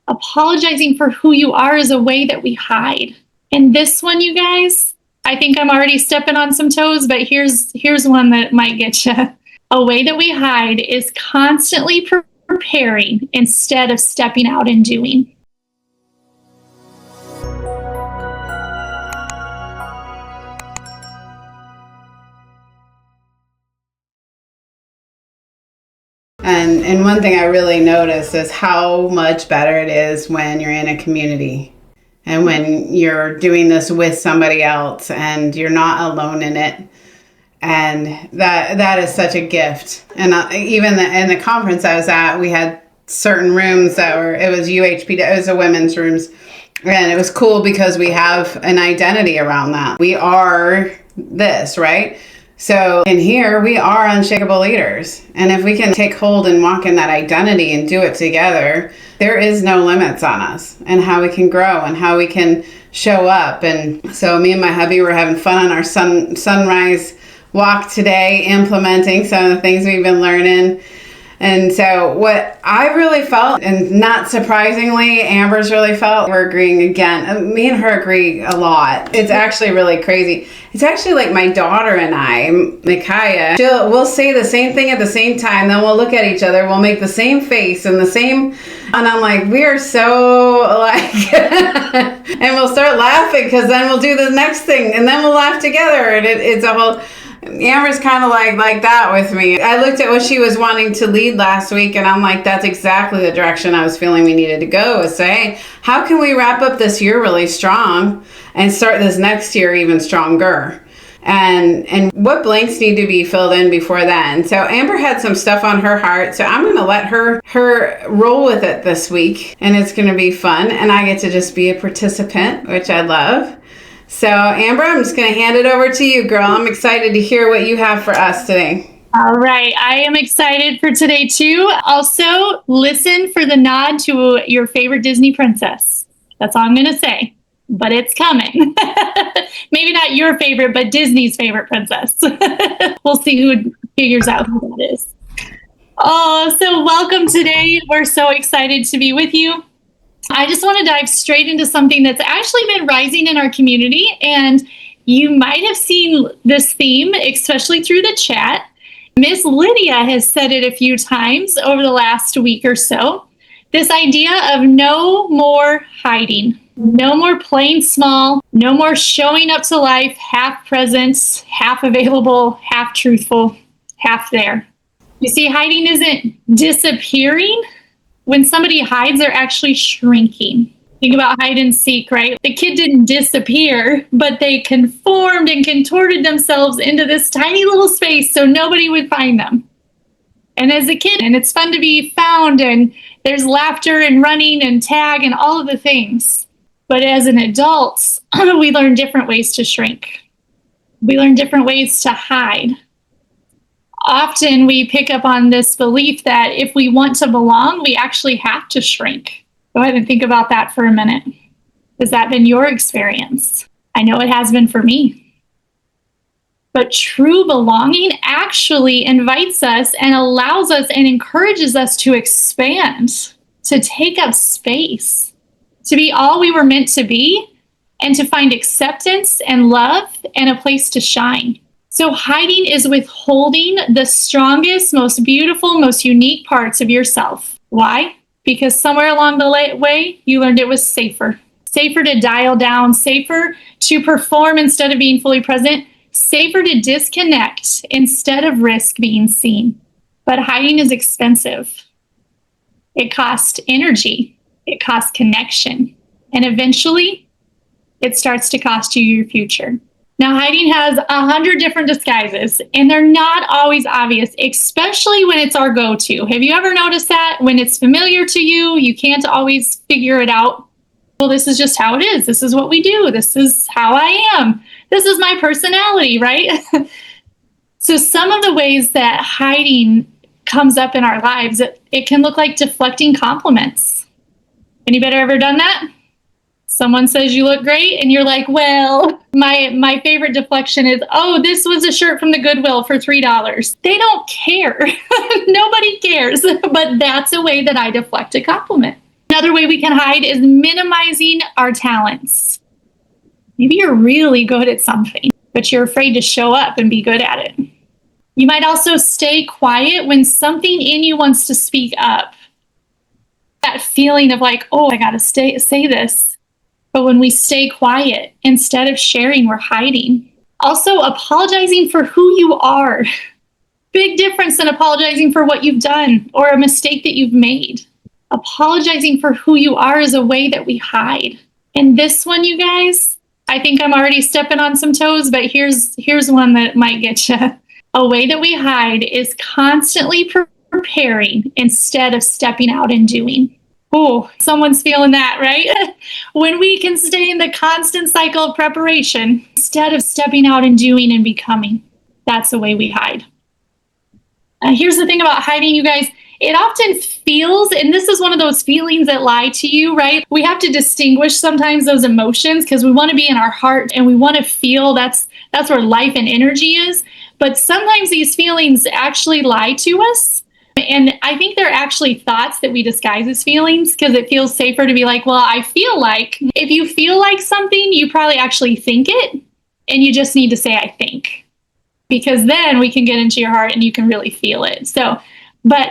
Apologizing for who you are is a way that we hide. And this one, you guys, I think I'm already stepping on some toes, but here's one that might get you. A way that we hide is constantly preparing instead of stepping out and doing. And one thing I really noticed is how much better it is when you're in a community and when you're doing this with somebody else and you're not alone in it. And that is such a gift. And even in the conference I was at, we had certain rooms it was UHP, it was the women's rooms. And it was cool because we have an identity around that. We are this, right? So in here, we are unshakable leaders. And if we can take hold and walk in that identity and do it together, there is no limits on us and how we can grow and how we can show up. And so me and my hubby were having fun on our sunrise walk today, implementing some of the things we've been learning. And so what I really felt, and not surprisingly, Amber's really felt, we're agreeing again. Me and her agree a lot. It's actually really crazy. It's actually like my daughter and I, Micaiah, we'll say the same thing at the same time. Then we'll look at each other. We'll make the same face and the same. And I'm like, we are so alike. And we'll start laughing because then we'll do the next thing. And then we'll laugh together. And it's a whole... Amber's kind of like that with me. I looked at what she was wanting to lead last week, and I'm like, that's exactly the direction I was feeling we needed to go, is say, how can we wrap up this year really strong and start this next year even stronger? And what blanks need to be filled in before then? So Amber had some stuff on her heart, so I'm going to let her roll with it this week, and it's going to be fun, and I get to just be a participant, which I love. So, Amber, I'm just going to hand it over to you, girl. I'm excited to hear what you have for us today. All right. I am excited for today, too. Also, listen for the nod to your favorite Disney princess. That's all I'm going to say. But it's coming. Maybe not your favorite, but Disney's favorite princess. We'll see who figures out who that is. Oh, so welcome today. We're so excited to be with you. I just want to dive straight into something that's actually been rising in our community, and you might have seen this theme, especially through the chat. Miss Lydia has said it a few times over the last week or so. This idea of no more hiding, no more playing small, no more showing up to life half present, half available, half truthful, half there. You see, hiding isn't disappearing. When somebody hides, they're actually shrinking. Think about hide and seek, right? The kid didn't disappear, but they conformed and contorted themselves into this tiny little space so nobody would find them. And as a kid, and it's fun to be found, and there's laughter and running and tag and all of the things. But as an adult, we learn different ways to shrink. We learn different ways to hide. Often we pick up on this belief that if we want to belong, we actually have to shrink. Go ahead and think about that for a minute. Has that been your experience? I know it has been for me. But true belonging actually invites us and allows us and encourages us to expand, to take up space, to be all we were meant to be, and to find acceptance and love and a place to shine. So hiding is withholding the strongest, most beautiful, most unique parts of yourself. Why? Because somewhere along the way, you learned it was safer. Safer to dial down, safer to perform instead of being fully present, safer to disconnect instead of risk being seen. But hiding is expensive. It costs energy. It costs connection. And eventually, it starts to cost you your future. Now, hiding has 100 different disguises, and they're not always obvious, especially when it's our go-to. Have you ever noticed that? When it's familiar to you, you can't always figure it out. Well, this is just how it is. This is what we do. This is how I am. This is my personality, right? So some of the ways that hiding comes up in our lives, it can look like deflecting compliments. Anybody ever done that? Someone says you look great, and you're like, well, my favorite deflection is, oh, this was a shirt from the Goodwill for $3. They don't care. Nobody cares. But that's a way that I deflect a compliment. Another way we can hide is minimizing our talents. Maybe you're really good at something, but you're afraid to show up and be good at it. You might also stay quiet when something in you wants to speak up. That feeling of like, oh, I gotta say this. But when we stay quiet, instead of sharing, we're hiding. Also, apologizing for who you are. Big difference than apologizing for what you've done or a mistake that you've made. Apologizing for who you are is a way that we hide. And this one, you guys, I think I'm already stepping on some toes, but here's one that might get you. A way that we hide is constantly preparing instead of stepping out and doing. Oh, someone's feeling that, right? When we can stay in the constant cycle of preparation instead of stepping out and doing and becoming, that's the way we hide. Here's the thing about hiding, you guys. It often feels, and this is one of those feelings that lie to you, right? We have to distinguish sometimes those emotions because we want to be in our heart and we want to feel that's where life and energy is. But sometimes these feelings actually lie to us. And I think they're actually thoughts that we disguise as feelings because it feels safer to be like, well, I feel like. If you feel like something, you probably actually think it. And you just need to say, I think. Because then we can get into your heart and you can really feel it. So, but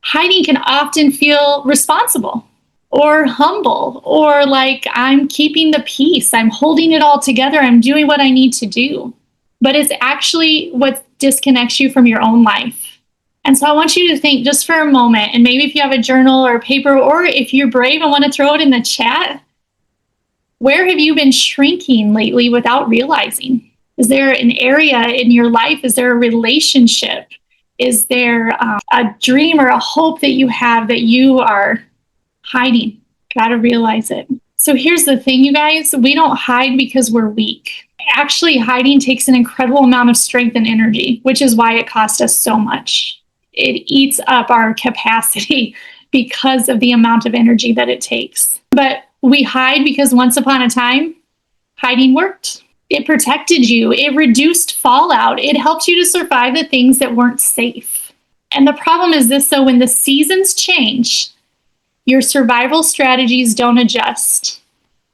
hiding can often feel responsible or humble or like I'm keeping the peace. I'm holding it all together. I'm doing what I need to do. But it's actually what disconnects you from your own life. And so I want you to think just for a moment, and maybe if you have a journal or a paper, or if you're brave and want to throw it in the chat, where have you been shrinking lately without realizing? Is there an area in your life? Is there a relationship? Is there a dream or a hope that you have that you are hiding? Got to realize it. So here's the thing, you guys. We don't hide because we're weak. Actually, hiding takes an incredible amount of strength and energy, which is why it costs us so much. It eats up our capacity because of the amount of energy that it takes. But we hide because once upon a time, hiding worked. It protected you. It reduced fallout. It helped you to survive the things that weren't safe. And the problem is this, though, when the seasons change, your survival strategies don't adjust.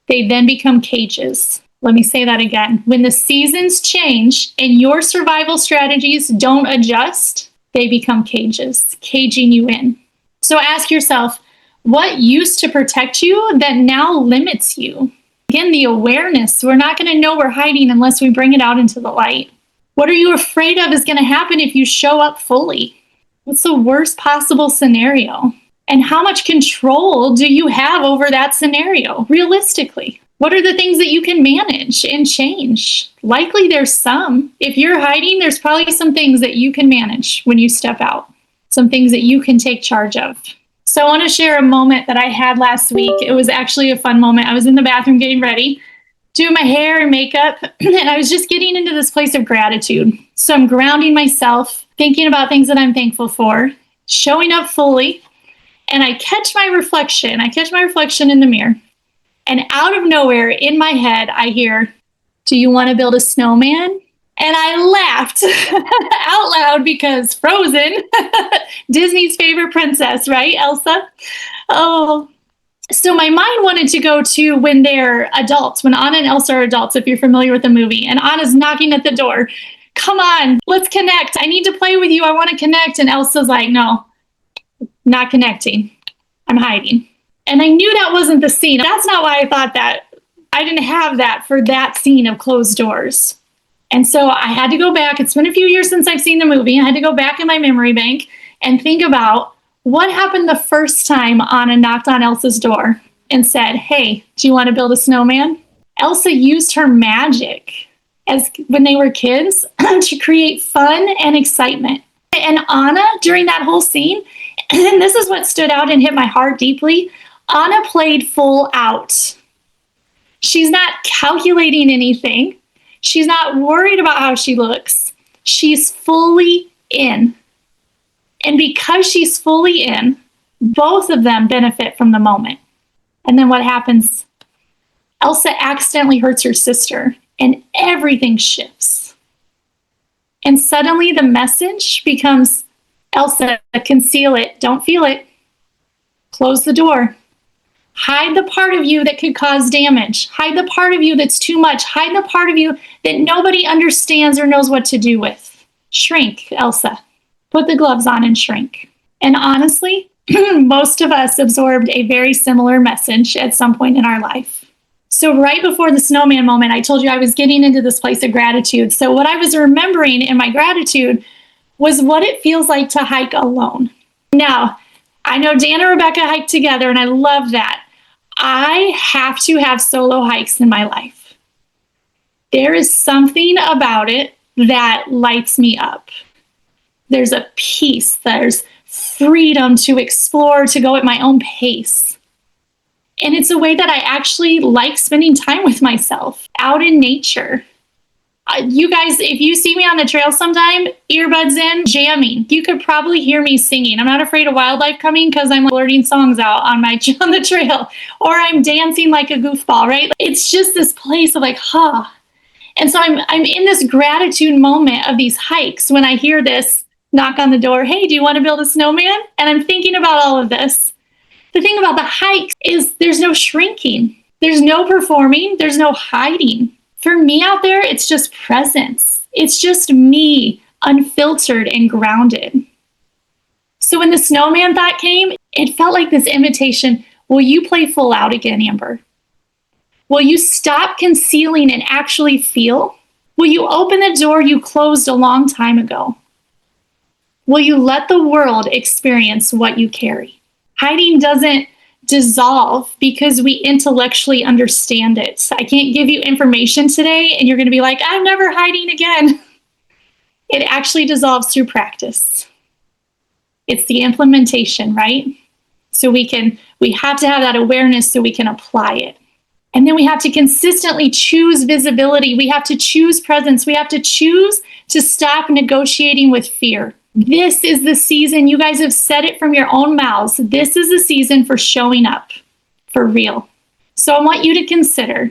They then become cages. Let me say that again. When the seasons change and your survival strategies don't adjust, they become cages, caging you in. So ask yourself, what used to protect you that now limits you? Again, the awareness. We're not going to know we're hiding unless we bring it out into the light. What are you afraid of is going to happen if you show up fully? What's the worst possible scenario? And how much control do you have over that scenario, realistically? What are the things that you can manage and change? Likely there's some. If you're hiding, there's probably some things that you can manage when you step out, some things that you can take charge of. So I want to share a moment that I had last week. It was actually a fun moment. I was in the bathroom getting ready, doing my hair and makeup, and I was just getting into this place of gratitude. So I'm grounding myself, thinking about things that I'm thankful for, showing up fully, and I catch my reflection. I catch my reflection in the mirror. And out of nowhere, in my head, I hear, "Do you want to build a snowman?" And I laughed out loud because Frozen, Disney's favorite princess, right, Elsa? Oh, so my mind wanted to go to when they're adults, when Anna and Elsa are adults, if you're familiar with the movie. And Anna's knocking at the door. "Come on, let's connect. I need to play with you. I want to connect." And Elsa's like, "No, not connecting. I'm hiding." And I knew that wasn't the scene. That's not why I thought that. I didn't have that for that scene of closed doors. And so I had to go back. It's been a few years since I've seen the movie. I had to go back in my memory bank and think about what happened the first time Anna knocked on Elsa's door and said, "Hey, do you want to build a snowman?" Elsa used her magic as when they were kids to create fun and excitement. And Anna, during that whole scene, and this is what stood out and hit my heart deeply, Anna played full out. She's not calculating anything. She's not worried about how she looks. She's fully in. And because she's fully in, both of them benefit from the moment. And then what happens? Elsa accidentally hurts her sister, and everything shifts. And suddenly the message becomes, "Elsa, conceal it. Don't feel it. Close the door. Hide the part of you that could cause damage. Hide the part of you that's too much. Hide the part of you that nobody understands or knows what to do with. Shrink, Elsa. Put the gloves on and shrink. And honestly, most of us absorbed a very similar message at some point in our life. So right before the snowman moment, I told you I was getting into this place of gratitude. So what I was remembering in my gratitude was what it feels like to hike alone. Now, I know Dan and Rebecca hike together, and I love that. I have to have solo hikes in my life. There is something about it that lights me up. There's a peace, there's freedom to explore, to go at my own pace. And it's a way that I actually like spending time with myself out in nature. You guys, if you see me on the trail sometime, earbuds in, jamming, you could probably hear me singing. I'm not afraid of wildlife coming because I'm blurting songs out on the trail, or I'm dancing like a goofball, right? It's just this place of like, And so I'm in this gratitude moment of these hikes when I hear this knock on the door, hey, do you want to build a snowman? And I'm thinking about all of this. The thing about the hikes is there's no shrinking. There's no performing. There's no hiding. For me out there, it's just presence. It's just me, unfiltered and grounded. So when the snowman thought came, it felt like this invitation. Will you play full out again, Amber? Will you stop concealing and actually feel? Will you open the door you closed a long time ago? Will you let the world experience what you carry? Hiding doesn't dissolve because we intellectually understand it. I can't give you information today and you're going to be like, I'm never hiding again. It actually dissolves through practice. It's the implementation, right? So we have to have that awareness so we can apply it. And then we have to consistently choose visibility. We have to choose presence. We have to choose to stop negotiating with fear. This is the season, you guys have said it from your own mouths, this is the season for showing up, for real. So I want you to consider,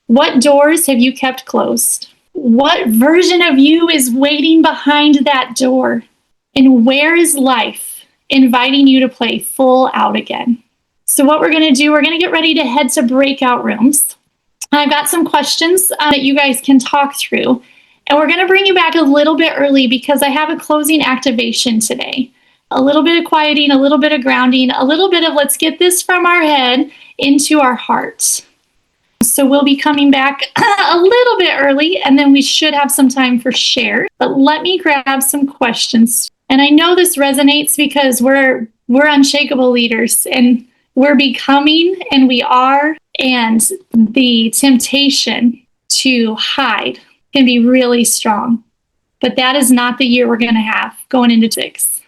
what doors have you kept closed? What version of you is waiting behind that door? And where is life inviting you to play full out again? So what we're going to do, we're going to get ready to head to breakout rooms. I've got some questions that you guys can talk through. And we're going to bring you back a little bit early because I have a closing activation today. A little bit of quieting, a little bit of grounding, a little bit of let's get this from our head into our heart. So we'll be coming back a little bit early, and then we should have some time for share. But let me grab some questions. And I know this resonates because we're unshakable leaders, and we're becoming, and we are, and the temptation to hide can be really strong. But that is not the year we're going to have going into 6.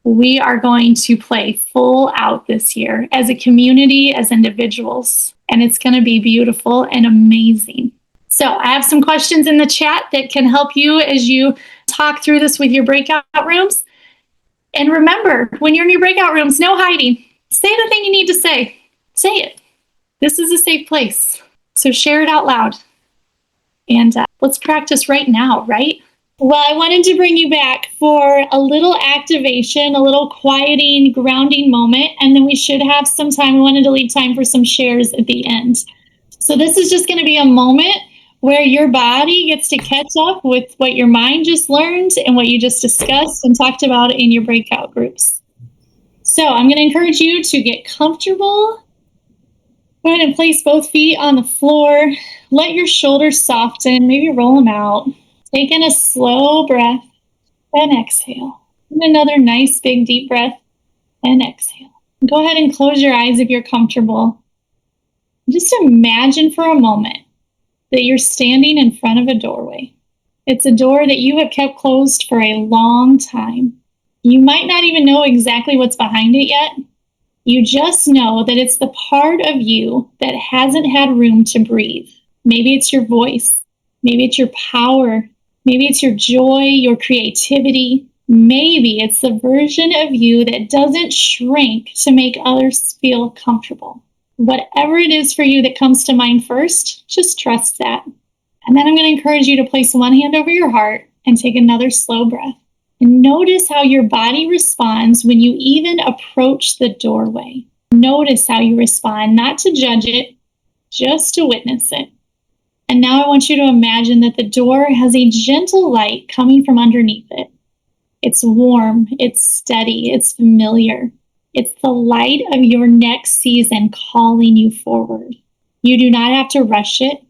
We are going to play full out this year as a community, as individuals, and it's going to be beautiful and amazing. So I have some questions in the chat that can help you as you talk through this with your breakout rooms. And remember, when you're in your breakout rooms, no hiding. Say the thing you need to say. Say it. This is a safe place. So share it out loud. And let's practice right now, right? Well, I wanted to bring you back for a little activation, a little quieting, grounding moment, and then we should have some time. We wanted to leave time for some shares at the end. So this is just going to be a moment where your body gets to catch up with what your mind just learned and what you just discussed and talked about in your breakout groups. So I'm going to encourage you to get comfortable. Go ahead and place both feet on the floor. Let your shoulders soften. Maybe roll them out. Take in a slow breath and exhale. And another nice big deep breath and exhale. Go ahead and close your eyes if you're comfortable. Just imagine for a moment that you're standing in front of a doorway. It's a door that you have kept closed for a long time. You might not even know exactly what's behind it yet. You just know that it's the part of you that hasn't had room to breathe. Maybe it's your voice. Maybe it's your power. Maybe it's your joy, your creativity. Maybe it's the version of you that doesn't shrink to make others feel comfortable. Whatever it is for you that comes to mind first, just trust that. And then I'm going to encourage you to place one hand over your heart and take another slow breath. And notice how your body responds when you even approach the doorway. notice how you respond, not to judge it, just to witness it. And now I want you to imagine that the door has a gentle light coming from underneath it. It's warm, it's steady, it's familiar. It's the light of your next season calling you forward. You do not have to rush it.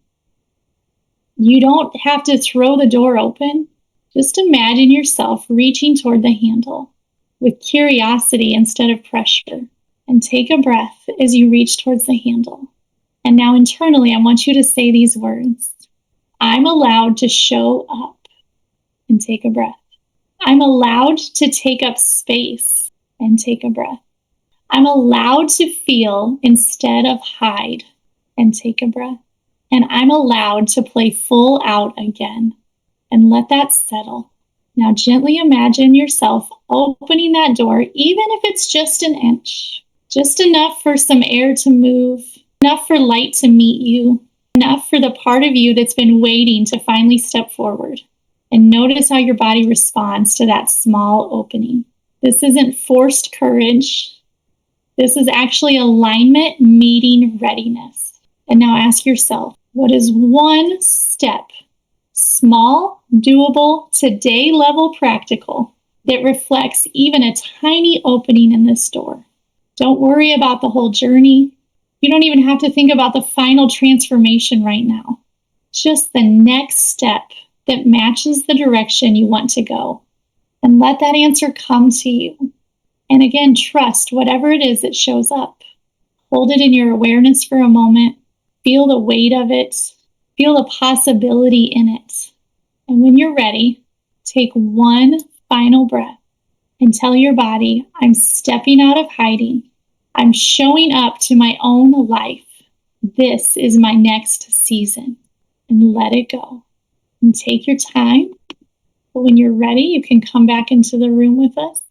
You don't have to throw the door open. Just imagine yourself reaching toward the handle with curiosity instead of pressure. And take a breath as you reach towards the handle. And now internally, I want you to say these words. I'm allowed to show up. And take a breath. I'm allowed to take up space. And take a breath. I'm allowed to feel instead of hide. And take a breath. And I'm allowed to play full out again. And let that settle. Now gently imagine yourself opening that door, even if it's just an inch. Just enough for some air to move, enough for light to meet you, enough for the part of you that's been waiting to finally step forward. And notice how your body responds to that small opening. This isn't forced courage. This is actually alignment meeting readiness. And now ask yourself, what is one step, small, doable, today level practical, that reflects even a tiny opening in this door? Don't worry about the whole journey. You don't even have to think about the final transformation right now. Just the next step that matches the direction you want to go. And let that answer come to you. And again, trust whatever it is that shows up. Hold it in your awareness for a moment. Feel the weight of it. Feel the possibility in it. And when you're ready, take one final breath and tell your body, I'm stepping out of hiding. I'm showing up to my own life. This is my next season. And let it go. And take your time. But when you're ready, you can come back into the room with us.